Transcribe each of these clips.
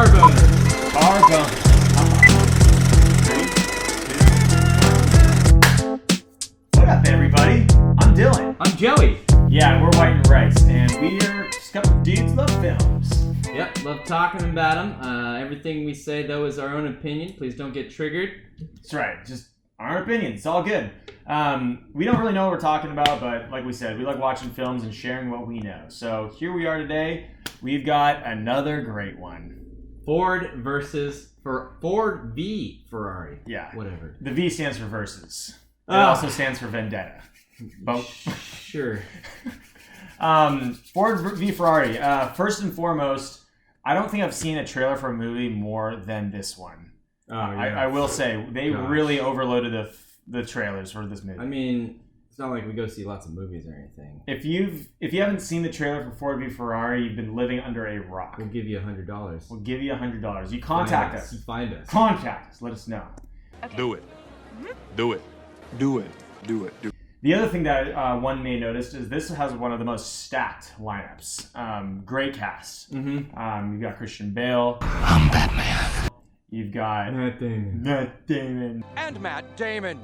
Carbone. Carbone. 3, 2. What up, everybody? I'm Dylan. I'm Joey. Yeah, we're White and Rice, and we are just a couple of dudes love films. Yep, love talking about them. Everything we say, though, is our own opinion. Please don't get triggered. That's right. Just our opinions. It's all good. We don't really know what we're talking about, but like we said, we like watching films and sharing what we know. So here we are today. We've got another great one. Ford v Ferrari. Yeah. Whatever. The V stands for versus. It also stands for vendetta. Both. Sure. Ford v Ferrari. First and foremost, I don't think I've seen a trailer for a movie more than this one. Oh, yeah. I will say they really overloaded the trailers for this movie. I mean, it's not like we go see lots of movies or anything. If you haven't seen the trailer for Ford v Ferrari, you've been living under a rock. We'll give you $100. We'll give you $100. You contact us. Find us. Contact us. Let us know. Okay. Do it. Do it. Do it. Do it. Do it. The other thing that one may notice is this has one of the most stacked lineups. Great cast. Mm-hmm. You've got Christian Bale. I'm Batman. You've got Matt Damon. And Matt Damon.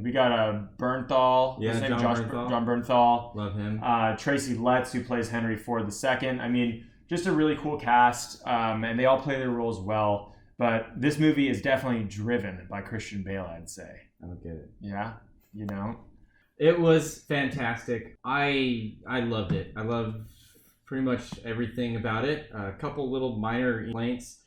We got Bernthal. Yeah, His name is Bernthal. John Bernthal. Love him. Tracy Letts, who plays Henry Ford II. I mean, just a really cool cast, and they all play their roles well. But this movie is definitely driven by Christian Bale, I'd say. I don't get it. Yeah, you know. It was fantastic. I loved it. I loved pretty much everything about it. A couple little minor complaints,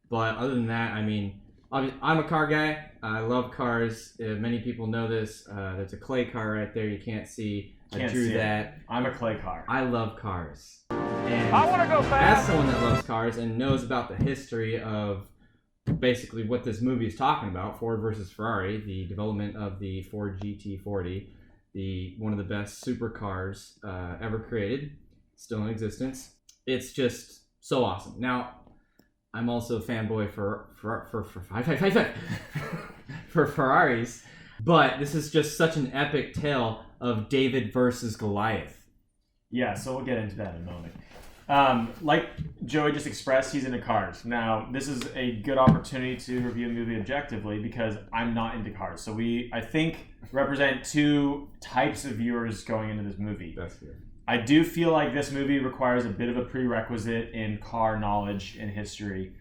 but other than that, I mean, I'm a car guy. I love cars. Many people know this. There's a clay car right there you can't see. I drew that. I'm a clay car. I love cars. And I want to go fast. as someone that loves cars and knows about the history of basically what this movie is talking about, Ford versus Ferrari, the development of the Ford GT40, one of the best supercars ever created, still in existence. It's just so awesome. Now, I'm also a fanboy for Ferraris, but this is just such an epic tale of David versus Goliath. Yeah, so we'll get into that in a moment. Like Joey just expressed, he's into cars. Now, this is a good opportunity to review a movie objectively because I'm not into cars. So I think, represent two types of viewers going into this movie. That's good. I do feel like this movie requires a bit of a prerequisite in car knowledge and history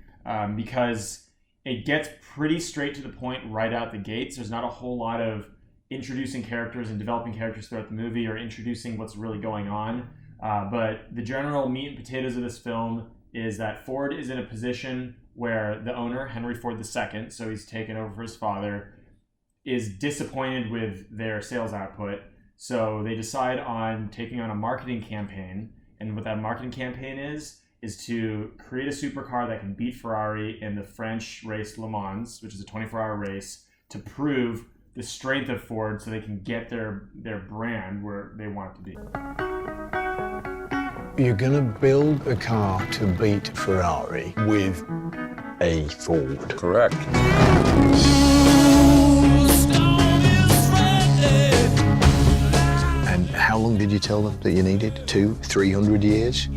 because it gets pretty straight to the point right out the gates. There's not a whole lot of introducing characters and developing characters throughout the movie or introducing what's really going on. But the general meat and potatoes of this film is that Ford is in a position where the owner, Henry Ford II, so he's taken over for his father, is disappointed with their sales output. So they decide on taking on a marketing campaign. And what that marketing campaign is to create a supercar that can beat Ferrari in the French race Le Mans, which is a 24-hour race, to prove the strength of Ford so they can get their brand where they want it to be. You're gonna build a car to beat Ferrari with a Ford. Correct. And how long did you tell them that you needed? 200-300 years?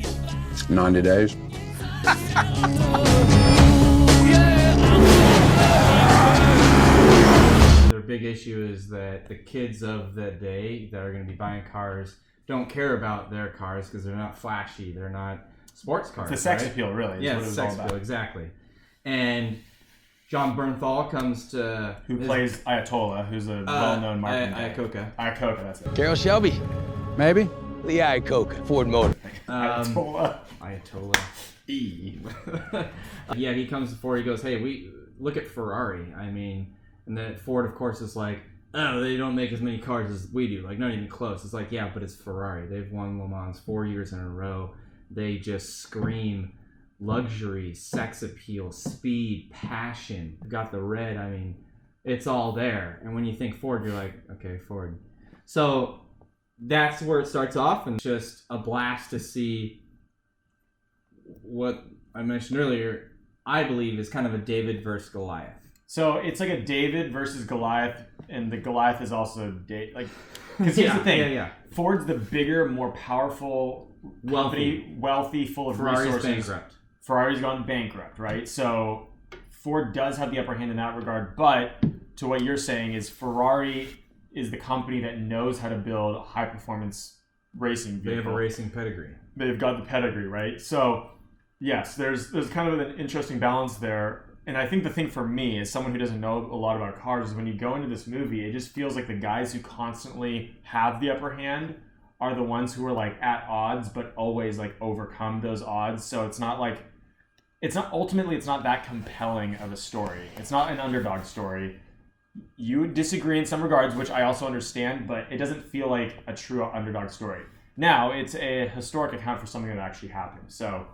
90 days. Their big issue is that the kids of the day that are going to be buying cars don't care about their cars because they're not flashy. They're not sports cars. It's the sex right? appeal, really. Yeah, What it's it was sex all about. appeal, exactly. And John Bernthal comes to... Who plays Ayatollah, who's a well-known marketing guy. Ayatollah. That's it. Carol Shelby. Maybe. Lee Iacocca, Ford Motor. Ayatollah. Ayatollah. Yeah, he comes to Ford. He goes, hey, we look at Ferrari. I mean, and then Ford, of course, is like, oh, they don't make as many cars as we do. Like, not even close. It's like, yeah, but it's Ferrari. They've won Le Mans 4 years in a row. They just scream luxury, sex appeal, speed, passion. Got the red. I mean, it's all there. And when you think Ford, you're like, okay, Ford. So that's where it starts off, and just a blast to see what I mentioned earlier, I believe, is kind of a David versus Goliath. So it's like a David versus Goliath, and the Goliath is also because here's the thing. Ford's the bigger, more powerful company, wealthy, full of Ferrari's resources. bankrupt. Ferrari's gone bankrupt, right? So Ford does have the upper hand in that regard, but to what you're saying is Ferrari is the company that knows how to build high-performance racing vehicles. They have a racing pedigree. They've got the pedigree, right? So, yes, there's kind of an interesting balance there. And I think the thing for me, as someone who doesn't know a lot about cars, is when you go into this movie, it just feels like the guys who constantly have the upper hand are the ones who are like at odds, but always like overcome those odds. So it's not that compelling of a story. It's not an underdog story. You would disagree in some regards, which I also understand, but it doesn't feel like a true underdog story. Now, it's a historic account for something that actually happened. So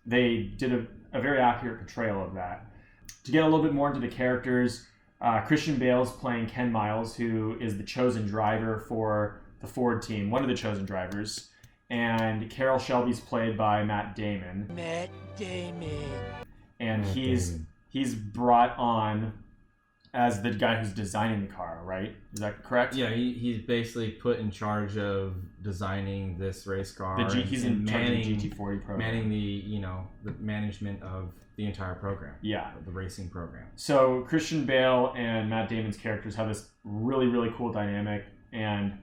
they did a very accurate portrayal of that. To get a little bit more into the characters, Christian Bale's playing Ken Miles, who is the chosen driver for the Ford team, one of the chosen drivers. And Carroll Shelby's played by Matt Damon. And he's brought on as the guy who's designing the car, right? Is that correct? Yeah, he's basically put in charge of designing this race car. He's in charge of the GT40 program. Manning the management of the entire program. Yeah. The racing program. So Christian Bale and Matt Damon's characters have this really, really cool dynamic. And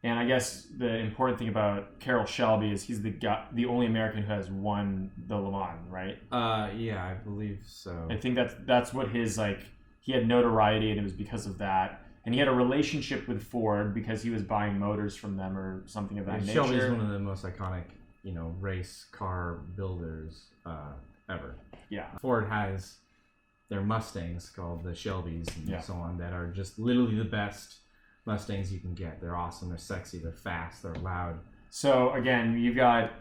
I guess the important thing about Carroll Shelby is he's the only American who has won the Le Mans, right? Yeah, I believe so. I think that's what his he had notoriety, and it was because of that. And he had a relationship with Ford because he was buying motors from them or something of that nature. Shelby is one of the most iconic, race car builders ever. Yeah. Ford has their Mustangs called the Shelbys and so on that are just literally the best Mustangs you can get. They're awesome. They're sexy. They're fast. They're loud. So again, you've got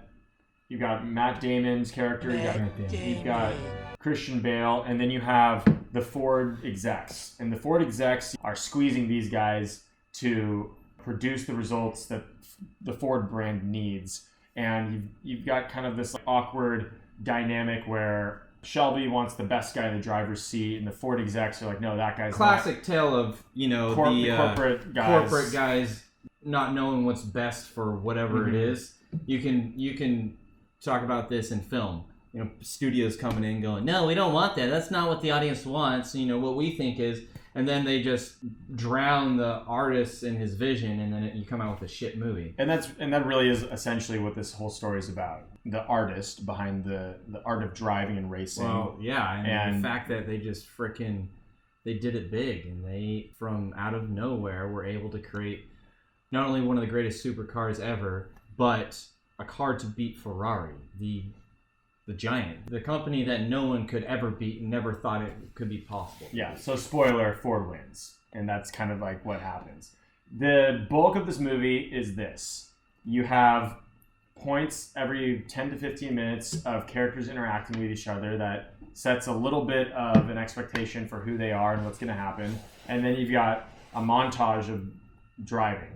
Matt Damon's character. You've got Christian Bale, and then you have the Ford execs. And the Ford execs are squeezing these guys to produce the results that the Ford brand needs. And you've got kind of this awkward dynamic where Shelby wants the best guy in the driver's seat, and the Ford execs are like, no, that guy's classic tale of the corporate guys not knowing what's best for whatever it is. You can talk about this in film. Studios coming in going, no, we don't want that. That's not what the audience wants. What we think is, and then they just drown the artist in his vision, and then you come out with a shit movie. And that really is essentially what this whole story is about. The artist behind the art of driving and racing. Well, yeah, and the fact that they just they did it big, and they, from out of nowhere, were able to create not only one of the greatest supercars ever, but a car to beat Ferrari, the giant, the company that no one could ever beat and never thought it could be possible. Yeah, so spoiler, Ford wins. And that's kind of like what happens. The bulk of this movie is this. You have points every 10 to 15 minutes of characters interacting with each other that sets a little bit of an expectation for who they are and what's going to happen. And then you've got a montage of driving.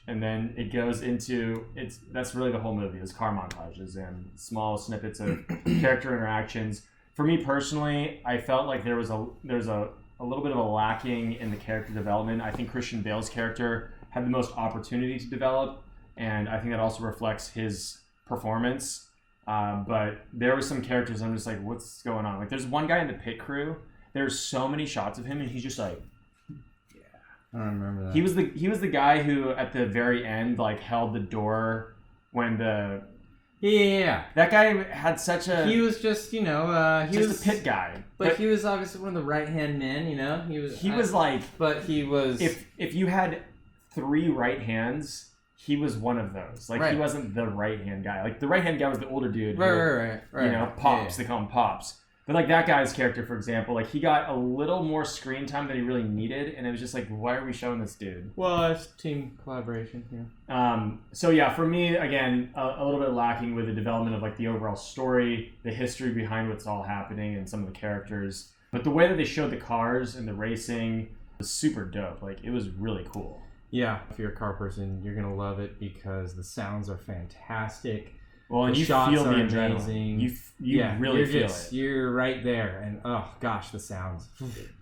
And then it goes into that's really the whole movie is car montages and small snippets of character interactions. For me personally, I felt like there's a little bit of a lacking in the character development. I think Christian Bale's character had the most opportunity to develop, and I think that also reflects his performance. But there were some characters I'm just like, what's going on? Like there's one guy in the pit crew. There's so many shots of him, and he's just like, I don't remember that. He was the guy who at the very end held the door when the that guy had such a he was just he was a pit guy, but he was obviously one of the right hand men. But he was if you had 3 right hands, he was one of those. He wasn't the right hand guy. The right hand guy was the older dude. Right. Pops. They call him Pops. But that guy's character, for example, he got a little more screen time than he really needed, and it was just why are we showing this dude? Well, it's team collaboration, yeah. So yeah, for me, again, a little bit lacking with the development of the overall story, the history behind what's all happening, and some of the characters. But the way that they showed the cars and the racing was super dope. It was really cool. Yeah, if you're a car person, you're gonna love it because the sounds are fantastic. Well, and the you shots feel the are adrenaline. amazing. You really feel it. You're right there, and oh gosh, the sounds.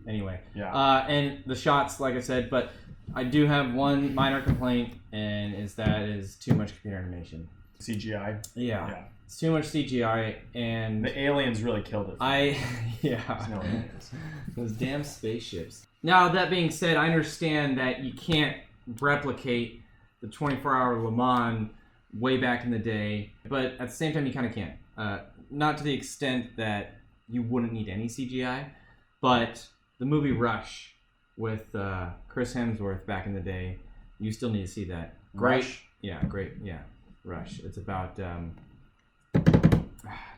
Anyway, yeah. And the shots, like I said, but I do have one minor complaint, and is too much computer animation. CGI. Yeah. It's too much CGI, and The aliens really killed it. yeah. There's no aliens. Those damn spaceships. Now, that being said, I understand that you can't replicate the 24-hour Le Mans way back in the day, but at the same time, you kind of can. Not to the extent that you wouldn't need any CGI, but the movie Rush with Chris Hemsworth back in the day, you still need to see that. Great. Rush? Yeah, great. Yeah, Rush. It's about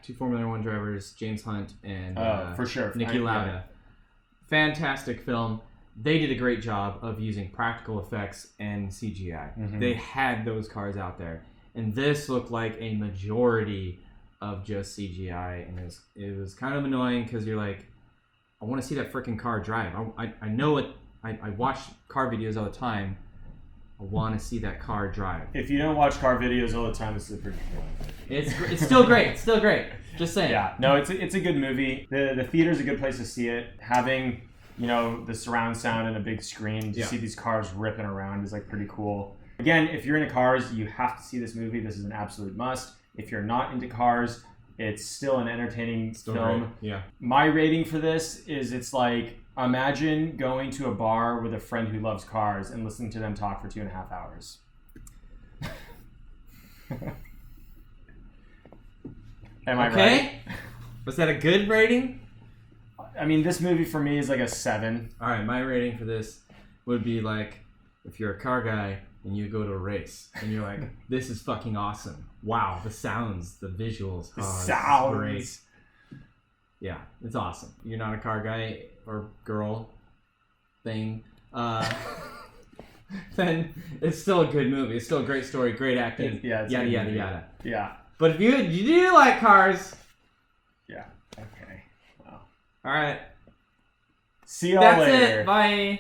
two Formula One drivers, James Hunt and For sure. Niki Lauda. Fantastic film. They did a great job of using practical effects and CGI. Mhm. They had those cars out there. And this looked like a majority of just CGI. And it was kind of annoying because you're like, I want to see that freaking car drive. I know it. I watch car videos all the time. I want to see that car drive. If you don't watch car videos all the time, this is a pretty cool one. It's still great. It's still great. Just saying. Yeah, no, it's a good movie. The theater's a good place to see it. Having, the surround sound and a big screen to see these cars ripping around is like pretty cool. Again, if you're into cars, you have to see this movie. This is an absolute must. If you're not into cars, it's still an entertaining film. Great. Yeah. My rating for this is it's like, imagine going to a bar with a friend who loves cars and listening to them talk for 2.5 hours. Am I right? Was that a good rating? I mean, this movie for me is like a 7. All right, my rating for this would be like, if you're a car guy and you go to a race and you're like, this is fucking awesome. Wow, the sounds, the visuals. The this is sounds. great. Yeah, it's awesome. You're not a car guy or girl thing, then it's still a good movie. It's still a great story, great acting, It's yada, a good yada, movie. yada. Yeah. But if you do like cars, Yeah. Okay. Well. all right. See y'all That's later. it. Bye.